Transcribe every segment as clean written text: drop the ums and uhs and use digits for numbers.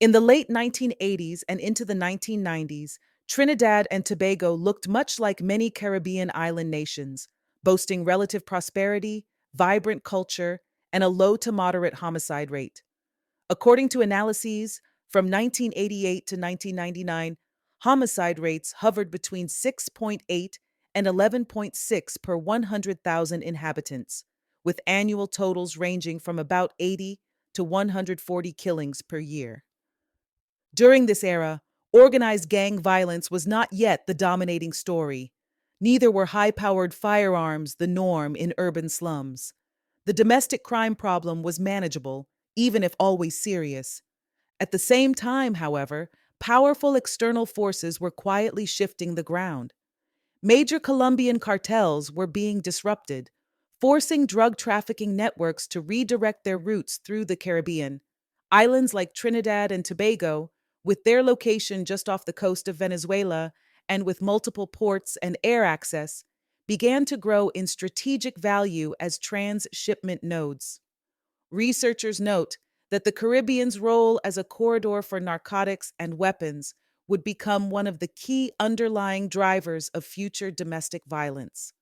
In the late 1980s and into the 1990s, Trinidad and Tobago looked much like many Caribbean island nations, boasting relative prosperity, vibrant culture, and a low to moderate homicide rate. According to analyses from 1988 to 1999, homicide rates hovered between 6.8 and 11.6 per 100,000 inhabitants, with annual totals ranging from about 80 to 140 killings per year. During this era, organized gang violence was not yet the dominating story. Neither were high powered firearms the norm in urban slums. The domestic crime problem was manageable, even if always serious. At the same time, however, powerful external forces were quietly shifting the ground. Major Colombian cartels were being disrupted, forcing drug trafficking networks to redirect their routes through the Caribbean. Islands like Trinidad and Tobago, with their location just off the coast of Venezuela and with multiple ports and air access, began to grow in strategic value as transshipment nodes. Researchers note that the Caribbean's role as a corridor for narcotics and weapons would become one of the key underlying drivers of future domestic violence.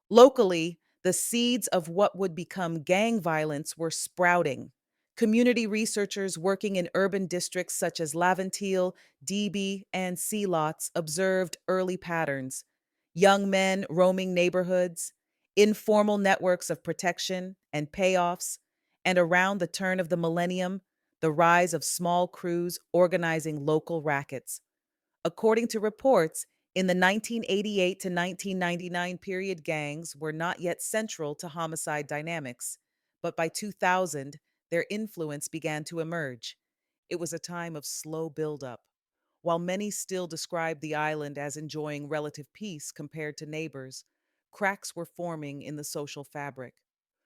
Locally, the seeds of what would become gang violence were sprouting. Community researchers working in urban districts such as Laventille, DB, and Sea Lots observed early patterns. Young men roaming neighborhoods, informal networks of protection and payoffs, and around the turn of the millennium, the rise of small crews organizing local rackets. According to reports, in the 1988 to 1999 period, gangs were not yet central to homicide dynamics, but by 2000, their influence began to emerge. It was a time of slow buildup. While many still describe the island as enjoying relative peace compared to neighbors, cracks were forming in the social fabric.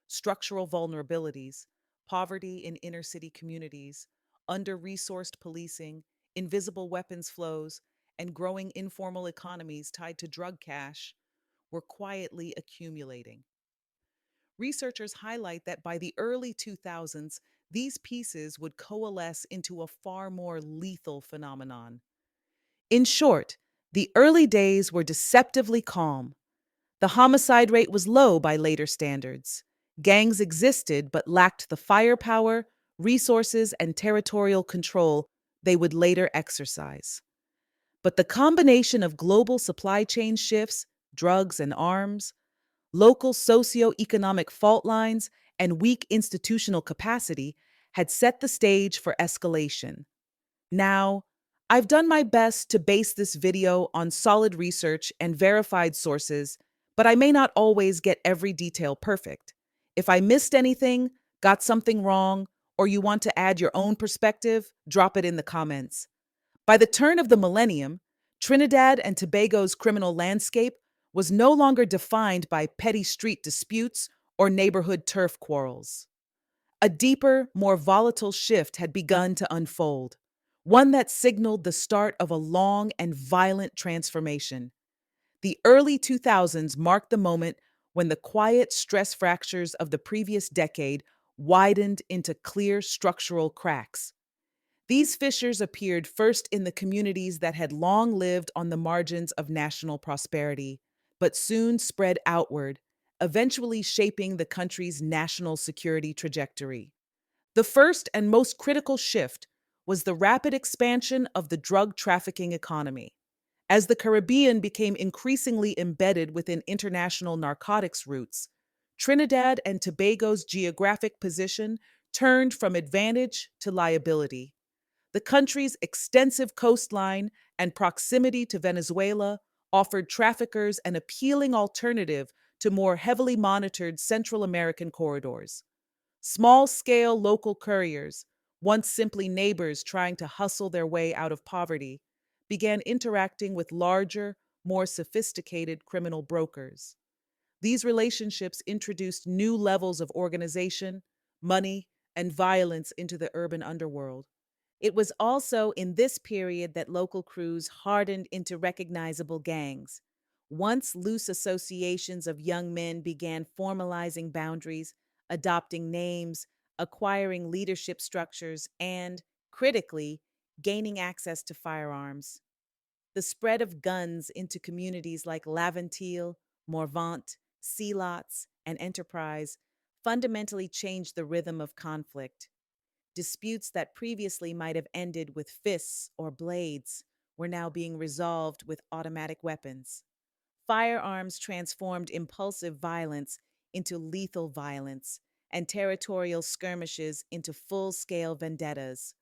Structural vulnerabilities, poverty in inner city communities, under resourced policing, invisible weapons flows, and growing informal economies tied to drug cash were quietly accumulating. Researchers highlight that by the early 2000s, these pieces would coalesce into a far more lethal phenomenon. In short, the early days were deceptively calm. The homicide rate was low by later standards. Gangs existed but lacked the firepower, resources, and territorial control they would later exercise. But the combination of global supply chain shifts, drugs and arms, local socio-economic fault lines, and weak institutional capacity had set the stage for escalation. Now, I've done my best to base this video on solid research and verified sources, but I may not always get every detail perfect. If I missed anything, got something wrong, or you want to add your own perspective, drop it in the comments. By the turn of the millennium, Trinidad and Tobago's criminal landscape was no longer defined by petty street disputes or neighborhood turf quarrels. A deeper, more volatile shift had begun to unfold, one that signaled the start of a long and violent transformation. The early 2000s marked the moment when the quiet stress fractures of the previous decade widened into clear structural cracks. These fissures appeared first in the communities that had long lived on the margins of national prosperity, but soon spread outward, eventually shaping the country's national security trajectory. The first and most critical shift was the rapid expansion of the drug trafficking economy. As the Caribbean became increasingly embedded within international narcotics routes, Trinidad and Tobago's geographic position turned from advantage to liability. The country's extensive coastline and proximity to Venezuela offered traffickers an appealing alternative to more heavily monitored Central American corridors. Small scale local couriers, once simply neighbors trying to hustle their way out of poverty, began interacting with larger, more sophisticated criminal brokers. These relationships introduced new levels of organization, money, and violence into the urban underworld. It was also in this period that local crews hardened into recognizable gangs. Once loose associations of young men began formalizing boundaries, adopting names, acquiring leadership structures, and, critically, gaining access to firearms. The spread of guns into communities like Laventille, Morvant, Sealots, and Enterprise fundamentally changed the rhythm of conflict. Disputes that previously might have ended with fists or blades were now being resolved with automatic weapons. Firearms transformed impulsive violence into lethal violence, and territorial skirmishes into full scale vendettas.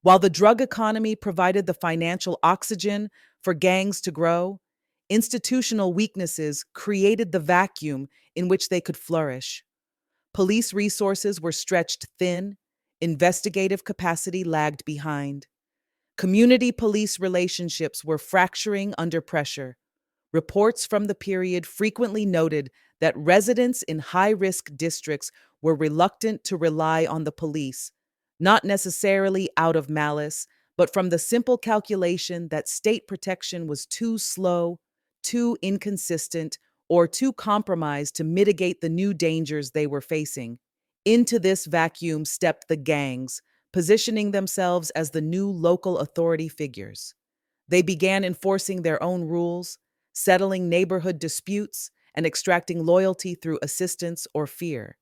While the drug economy provided the financial oxygen for gangs to grow, institutional weaknesses created the vacuum in which they could flourish. Police resources were stretched thin, investigative capacity lagged behind. Community police relationships were fracturing under pressure. Reports from the period frequently noted that residents in high risk districts were reluctant to rely on the police, not necessarily out of malice, but from the simple calculation that state protection was too slow, too inconsistent, or too compromised to mitigate the new dangers they were facing. Into this vacuum stepped the gangs, positioning themselves as the new local authority figures. They began enforcing their own rules, settling neighborhood disputes, and extracting loyalty through assistance or fear.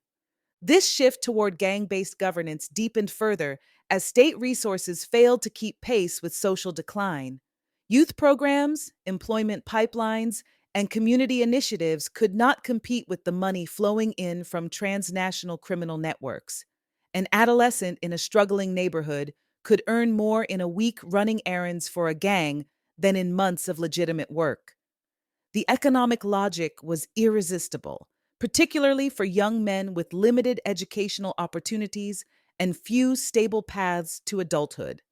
This shift toward gang based governance deepened further as state resources failed to keep pace with social decline. Youth programs, employment pipelines, and community initiatives could not compete with the money flowing in from transnational criminal networks. An adolescent in a struggling neighborhood could earn more in a week running errands for a gang than in months of legitimate work. The economic logic was irresistible, particularly for young men with limited educational opportunities and few stable paths to adulthood.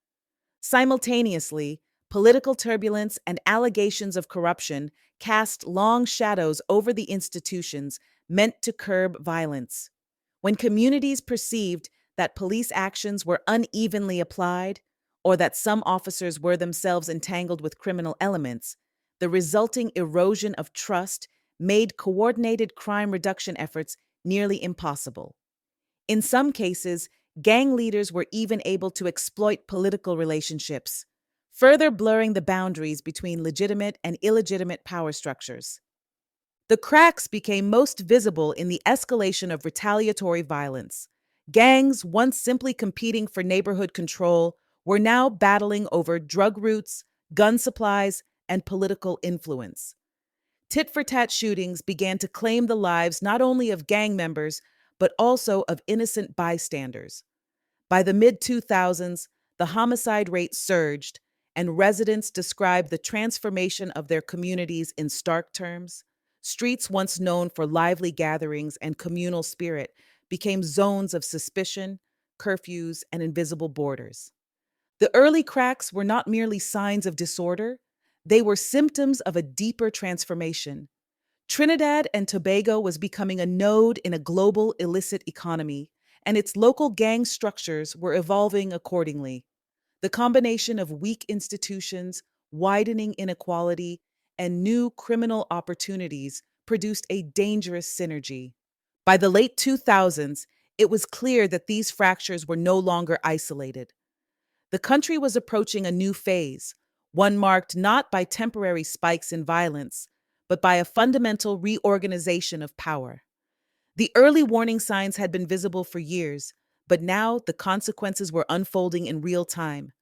Simultaneously, political turbulence and allegations of corruption cast long shadows over the institutions meant to curb violence. When communities perceived that police actions were unevenly applied, or that some officers were themselves entangled with criminal elements, the resulting erosion of trust made coordinated crime reduction efforts nearly impossible. In some cases, gang leaders were even able to exploit political relationships, further blurring the boundaries between legitimate and illegitimate power structures. The cracks became most visible in the escalation of retaliatory violence. Gangs, once simply competing for neighborhood control, were now battling over drug routes, gun supplies, and political influence. Tit for tat shootings began to claim the lives not only of gang members, but also of innocent bystanders. By the mid 2000s, the homicide rate surged, and residents described the transformation of their communities in stark terms. Streets once known for lively gatherings and communal spirit became zones of suspicion, curfews, and invisible borders. The early cracks were not merely signs of disorder, they were symptoms of a deeper transformation. Trinidad and Tobago was becoming a node in a global illicit economy, and its local gang structures were evolving accordingly. The combination of weak institutions, widening inequality, and new criminal opportunities produced a dangerous synergy. By the late 2000s, it was clear that these fractures were no longer isolated. The country was approaching a new phase, one marked not by temporary spikes in violence, but by a fundamental reorganization of power. The early warning signs had been visible for years, but now the consequences were unfolding in real time.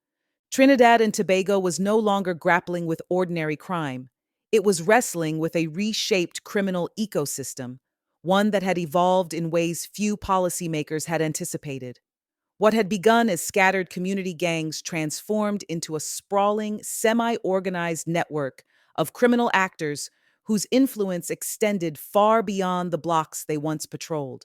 Trinidad and Tobago was no longer grappling with ordinary crime. It was wrestling with a reshaped criminal ecosystem, one that had evolved in ways few policymakers had anticipated. What had begun as scattered community gangs transformed into a sprawling, semi organized network of criminal actors whose influence extended far beyond the blocks they once patrolled.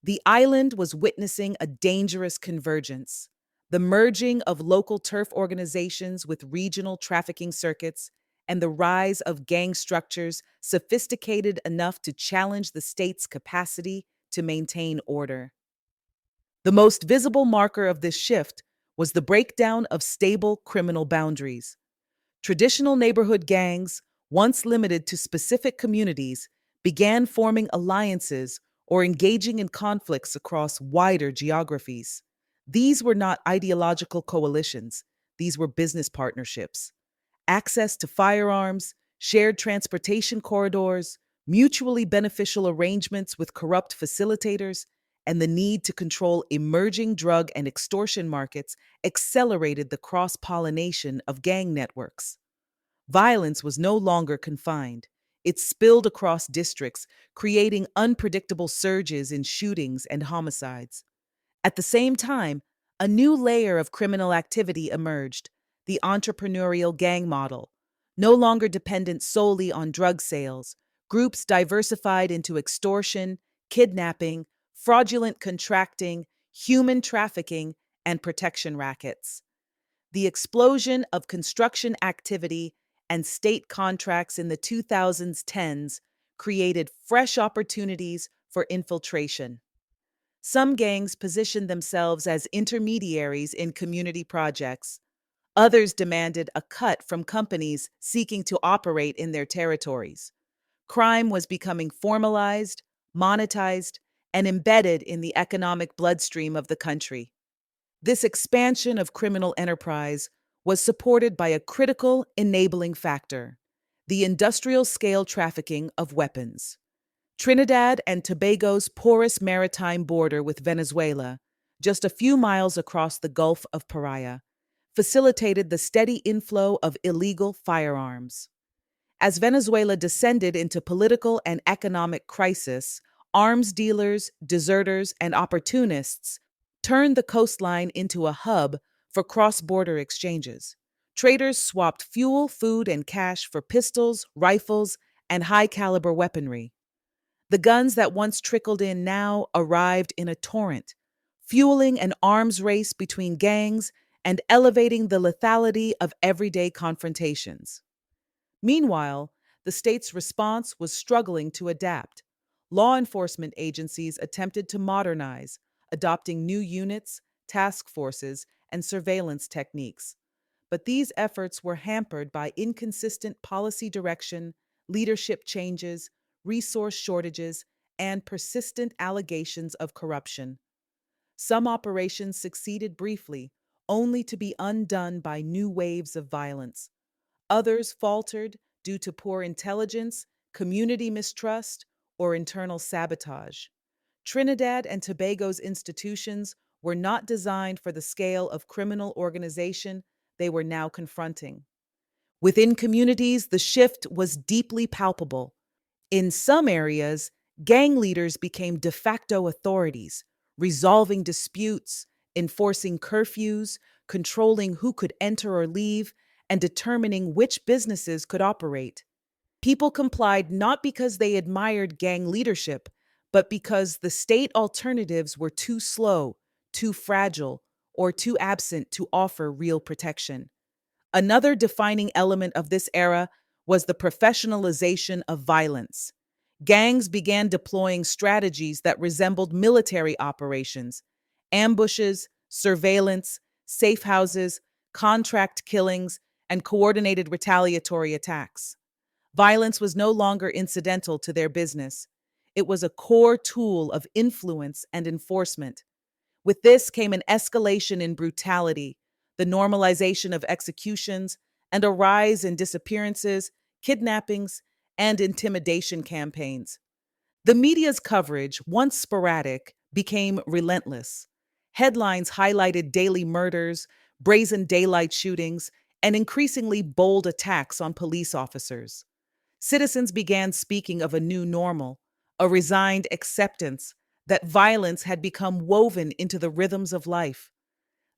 The island was witnessing a dangerous convergence, the merging of local turf organizations with regional trafficking circuits, and the rise of gang structures sophisticated enough to challenge the state's capacity to maintain order. The most visible marker of this shift was the breakdown of stable criminal boundaries. Traditional neighborhood gangs, once limited to specific communities, began forming alliances or engaging in conflicts across wider geographies. These were not ideological coalitions, these were business partnerships. Access to firearms, shared transportation corridors, mutually beneficial arrangements with corrupt facilitators, and the need to control emerging drug and extortion markets accelerated the cross pollination of gang networks. Violence was no longer confined. It spilled across districts, creating unpredictable surges in shootings and homicides. At the same time, a new layer of criminal activity emerged: the entrepreneurial gang model. No longer dependent solely on drug sales, groups diversified into extortion, kidnapping, fraudulent contracting, human trafficking, and protection rackets. The explosion of construction activity and state contracts in the 2010s created fresh opportunities for infiltration. Some gangs positioned themselves as intermediaries in community projects. Others demanded a cut from companies seeking to operate in their territories. Crime was becoming formalized, monetized, and embedded in the economic bloodstream of the country. This expansion of criminal enterprise was supported by a critical enabling factor: the industrial scale trafficking of weapons. Trinidad and Tobago's porous maritime border with Venezuela, just a few miles across the Gulf of Paria, facilitated the steady inflow of illegal firearms. As Venezuela descended into political and economic crisis, arms dealers, deserters, and opportunists turned the coastline into a hub for cross border exchanges. Traders swapped fuel, food, and cash for pistols, rifles, and high caliber weaponry. The guns that once trickled in now arrived in a torrent, fueling an arms race between gangs and elevating the lethality of everyday confrontations. Meanwhile, the state's response was struggling to adapt. Law enforcement agencies attempted to modernize, adopting new units, task forces, and surveillance techniques. But these efforts were hampered by inconsistent policy direction, leadership changes, resource shortages, and persistent allegations of corruption. Some operations succeeded briefly, only to be undone by new waves of violence. Others faltered due to poor intelligence, community mistrust, or internal sabotage. Trinidad and Tobago's institutions were not designed for the scale of criminal organization they were now confronting. Within communities, the shift was deeply palpable. In some areas, gang leaders became de facto authorities, resolving disputes, enforcing curfews, controlling who could enter or leave, and determining which businesses could operate. People complied not because they admired gang leadership, but because the state alternatives were too slow, too fragile, or too absent to offer real protection. Another defining element of this era was the professionalization of violence. Gangs began deploying strategies that resembled military operations: ambushes, surveillance, safe houses, contract killings, and coordinated retaliatory attacks. Violence was no longer incidental to their business. It was a core tool of influence and enforcement. With this came an escalation in brutality, the normalization of executions, and a rise in disappearances, kidnappings, and intimidation campaigns. The media's coverage, once sporadic, became relentless. Headlines highlighted daily murders, brazen daylight shootings, and increasingly bold attacks on police officers. Citizens began speaking of a new normal, a resigned acceptance that violence had become woven into the rhythms of life.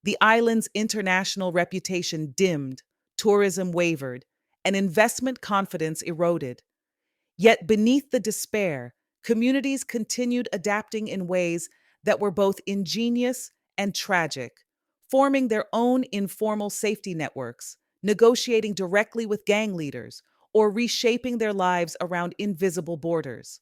The island's international reputation dimmed, tourism wavered, and investment confidence eroded. Yet beneath the despair, communities continued adapting in ways that were both ingenious and tragic, forming their own informal safety networks, negotiating directly with gang leaders, or reshaping their lives around invisible borders.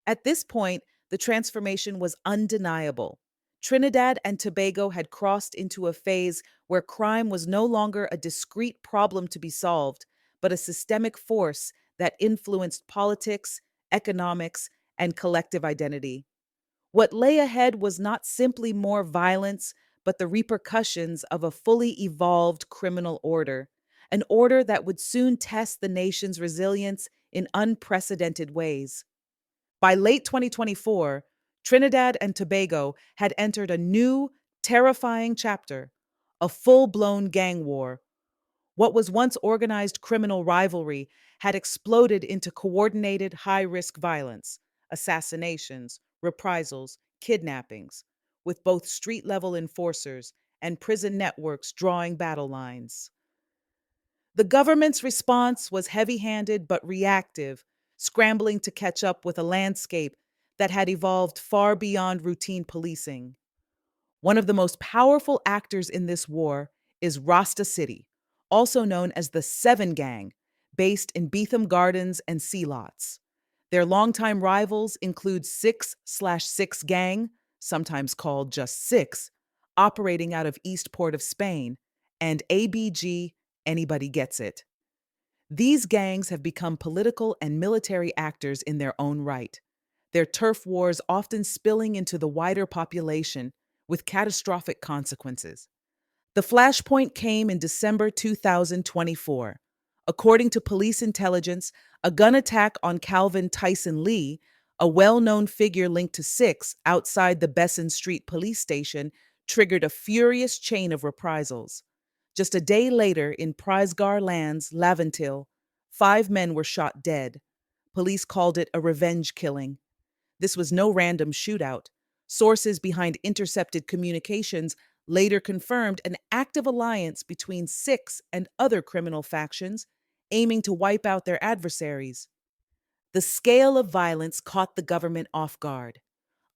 At this point, the transformation was undeniable. Trinidad and Tobago had crossed into a phase where crime was no longer a discrete problem to be solved, but a systemic force that influenced politics, economics, and collective identity. What lay ahead was not simply more violence, but the repercussions of a fully evolved criminal order, an order that would soon test the nation's resilience in unprecedented ways. By late 2024, Trinidad and Tobago had entered a new, terrifying chapter, a full blown gang war. What was once organized criminal rivalry had exploded into coordinated high risk violence, assassinations, reprisals, kidnappings, with both street level enforcers and prison networks drawing battle lines. The government's response was heavy handed but reactive, scrambling to catch up with a landscape that had evolved far beyond routine policing. One of the most powerful actors in this war is Rasta City, also known as the Seven Gang, based in Beetham Gardens and Sea Lots. Their longtime rivals include 6/6 Gang, sometimes called just Six, operating out of East Port of Spain, and ABG, Anybody Gets It. These gangs have become political and military actors in their own right, their turf wars often spilling into the wider population with catastrophic consequences. The flashpoint came in December 2024. According to police intelligence, a gun attack on Calvin Tyson Lee, a well known figure linked to Six outside the Besson Street police station, triggered a furious chain of reprisals. Just a day later, in Prizgar Lands, Laventil, 5 men were shot dead. Police called it a revenge killing. This was no random shootout. Sources behind intercepted communications later confirmed an active alliance between Six and other criminal factions aiming to wipe out their adversaries. The scale of violence caught the government off guard.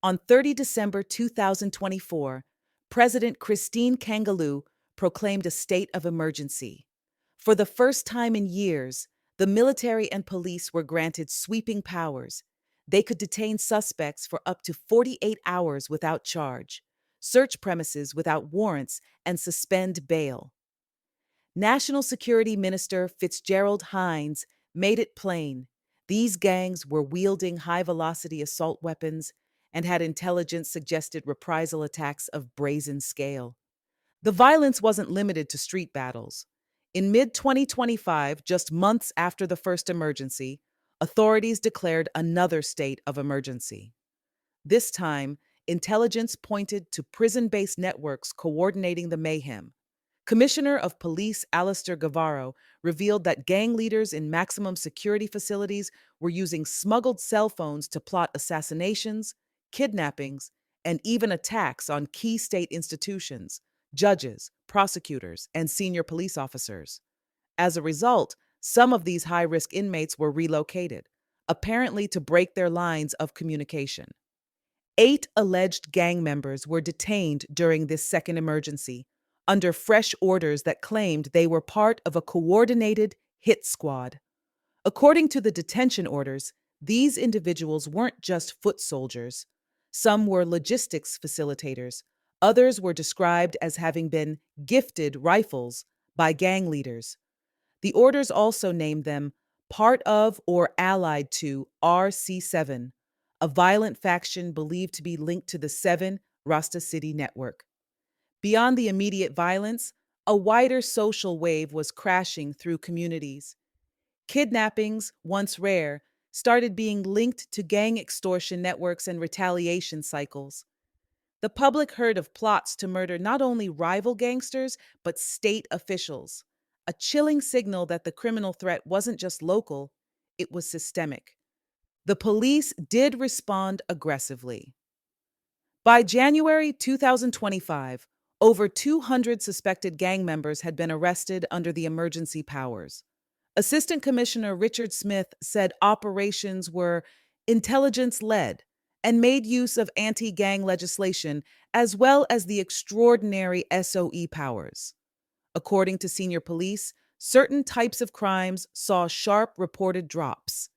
On 30 December 2024, President Christine Kangaloo proclaimed a state of emergency. For the first time in years, the military and police were granted sweeping powers. They could detain suspects for up to 48 hours without charge, search premises without warrants, and suspend bail. National Security Minister Fitzgerald Hines made it plain these gangs were wielding high velocity assault weapons and had intelligence suggested reprisal attacks of brazen scale. The violence wasn't limited to street battles. In mid 2025, just months after the first emergency, authorities declared another state of emergency. This time, intelligence pointed to prison based networks coordinating the mayhem. Commissioner of Police Alistair Gavaro revealed that gang leaders in maximum security facilities were using smuggled cell phones to plot assassinations, kidnappings, and even attacks on key state institutions, judges, prosecutors, and senior police officers. As a result, some of these high risk inmates were relocated, apparently to break their lines of communication. 8 alleged gang members were detained during this second emergency, under fresh orders that claimed they were part of a coordinated hit squad. According to the detention orders, these individuals weren't just foot soldiers. Some were logistics facilitators. Others were described as having been gifted rifles by gang leaders. The orders also named them part of or allied to RC7, a violent faction believed to be linked to the Seven Rasta City network. Beyond the immediate violence, a wider social wave was crashing through communities. Kidnappings, once rare, started being linked to gang extortion networks and retaliation cycles. The public heard of plots to murder not only rival gangsters, but state officials, a chilling signal that the criminal threat wasn't just local, it was systemic. The police did respond aggressively. By January 2025, over 200 suspected gang members had been arrested under the emergency powers. Assistant Commissioner Richard Smith said operations were intelligence led and made use of anti gang legislation as well as the extraordinary SOE powers. According to senior police, certain types of crimes saw sharp reported drops.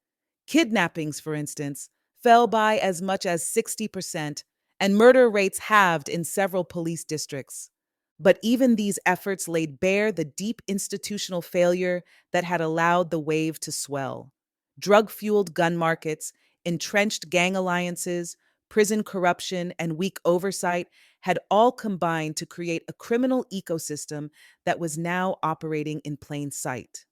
Kidnappings, for instance, fell by as much as 60%, and murder rates halved in several police districts. But even these efforts laid bare the deep institutional failure that had allowed the wave to swell. Drug fueled gun markets, entrenched gang alliances, prison corruption, and weak oversight had all combined to create a criminal ecosystem that was now operating in plain sight.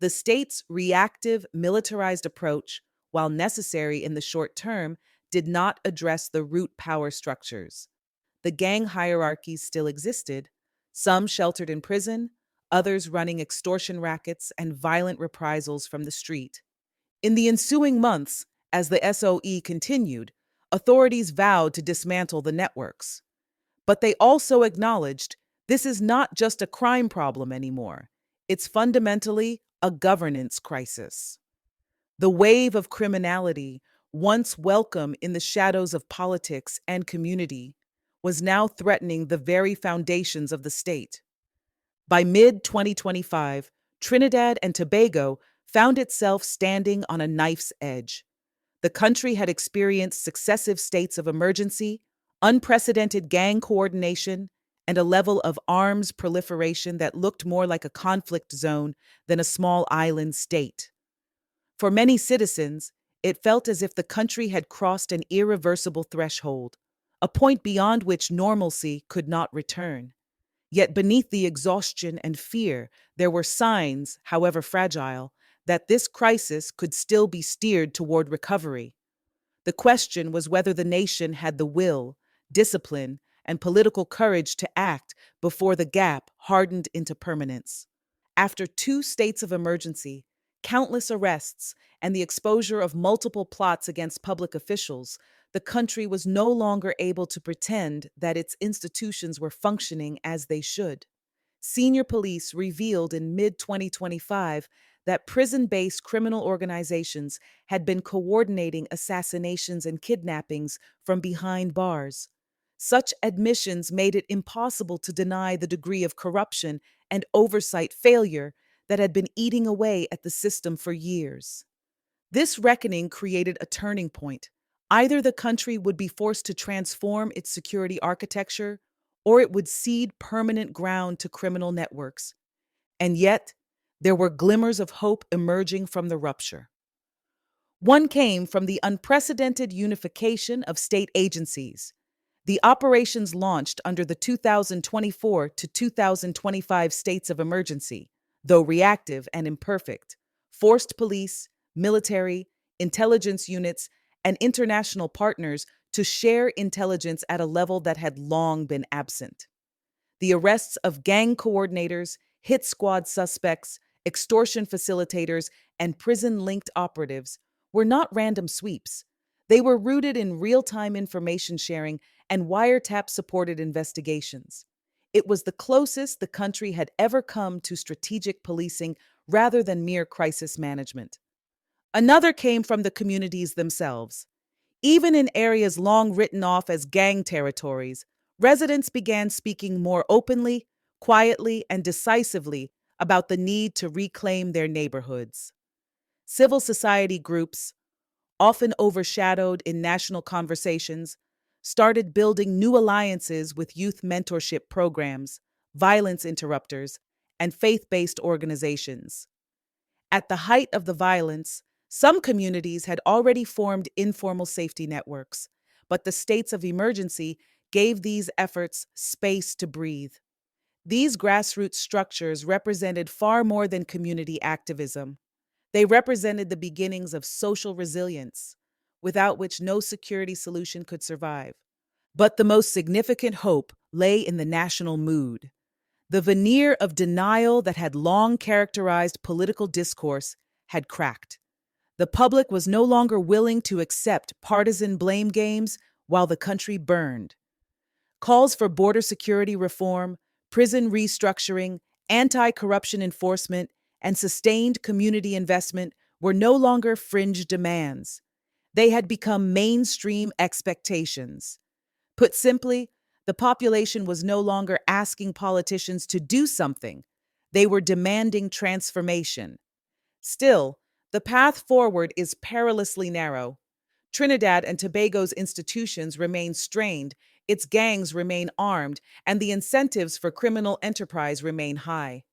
The state's reactive, militarized approach, while necessary in the short term, did not address the root power structures. The gang hierarchies still existed, some sheltered in prison, others running extortion rackets and violent reprisals from the street. In the ensuing months, as the SOE continued, authorities vowed to dismantle the networks. But they also acknowledged this is not just a crime problem anymore, it's fundamentally a governance crisis. The wave of criminality, once welcome in the shadows of politics and community, was now threatening the very foundations of the state. By mid 2025, Trinidad and Tobago found itself standing on a knife's edge. The country had experienced successive states of emergency, unprecedented gang coordination, and a level of arms proliferation that looked more like a conflict zone than a small island state. For many citizens, it felt as if the country had crossed an irreversible threshold, a point beyond which normalcy could not return. Yet beneath the exhaustion and fear, there were signs, however fragile, that this crisis could still be steered toward recovery. The question was whether the nation had the will, discipline, and political courage to act before the gap hardened into permanence. After 2 states of emergency, countless arrests, and the exposure of multiple plots against public officials, the country was no longer able to pretend that its institutions were functioning as they should. Senior police revealed in mid 2025 that prison based criminal organizations had been coordinating assassinations and kidnappings from behind bars. Such admissions made it impossible to deny the degree of corruption and oversight failure that had been eating away at the system for years. This reckoning created a turning point. Either the country would be forced to transform its security architecture, or it would cede permanent ground to criminal networks. And yet, there were glimmers of hope emerging from the rupture. One came from the unprecedented unification of state agencies. The operations launched under the 2024 to 2025 states of emergency, though reactive and imperfect, forced police, military, intelligence units, and international partners to share intelligence at a level that had long been absent. The arrests of gang coordinators, hit squad suspects, extortion facilitators, and prison linked operatives were not random sweeps. They were rooted in real time information sharing and wiretap supported investigations. It was the closest the country had ever come to strategic policing rather than mere crisis management. Another came from the communities themselves. Even in areas long written off as gang territories, residents began speaking more openly, quietly, and decisively about the need to reclaim their neighborhoods. Civil society groups, often overshadowed in national conversations, started building new alliances with youth mentorship programs, violence interrupters, and faith based organizations. At the height of the violence, some communities had already formed informal safety networks, but the states of emergency gave these efforts space to breathe. These grassroots structures represented far more than community activism. They represented the beginnings of social resilience, without which no security solution could survive. But the most significant hope lay in the national mood. The veneer of denial that had long characterized political discourse had cracked. The public was no longer willing to accept partisan blame games while the country burned. Calls for border security reform, prison restructuring, anti corruption enforcement, and sustained community investment were no longer fringe demands. They had become mainstream expectations. Put simply, the population was no longer asking politicians to do something, they were demanding transformation. Still, the path forward is perilously narrow. Trinidad and Tobago's institutions remain strained, its gangs remain armed, and the incentives for criminal enterprise remain high.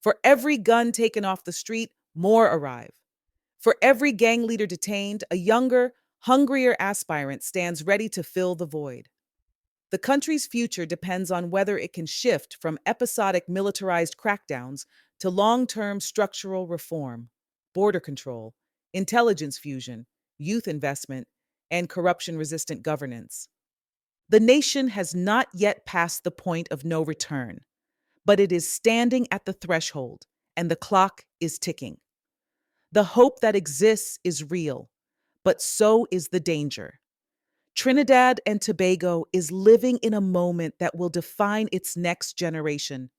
For every gun taken off the street, more arrive. For every gang leader detained, a younger, hungrier aspirant stands ready to fill the void. The country's future depends on whether it can shift from episodic militarized crackdowns to long term structural reform, border control, intelligence fusion, youth investment, and corruption resistant governance. The nation has not yet passed the point of no return, but it is standing at the threshold, and the clock is ticking. The hope that exists is real, but so is the danger. Trinidad and Tobago is living in a moment that will define its next generation.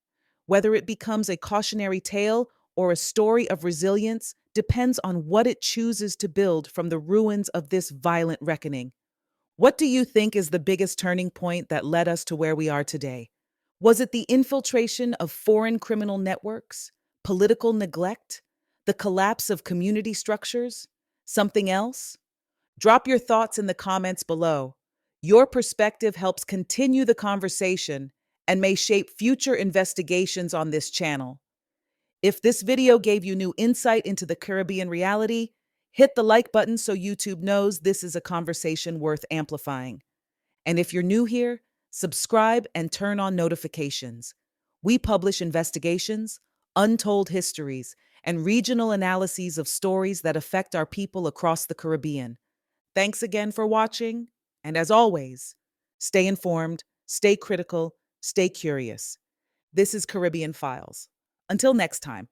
Whether it becomes a cautionary tale or a story of resilience depends on what it chooses to build from the ruins of this violent reckoning. What do you think is the biggest turning point that led us to where we are today? Was it the infiltration of foreign criminal networks, political neglect, the collapse of community structures? Something else? Drop your thoughts in the comments below. Your perspective helps continue the conversation and may shape future investigations on this channel. If this video gave you new insight into the Caribbean reality, hit the like button so YouTube knows this is a conversation worth amplifying. And if you're new here, subscribe and turn on notifications. We publish investigations, untold histories, and regional analyses of stories that affect our people across the Caribbean. Thanks again for watching, and as always, stay informed, stay critical, stay curious. This is Caribbean Files. Until next time.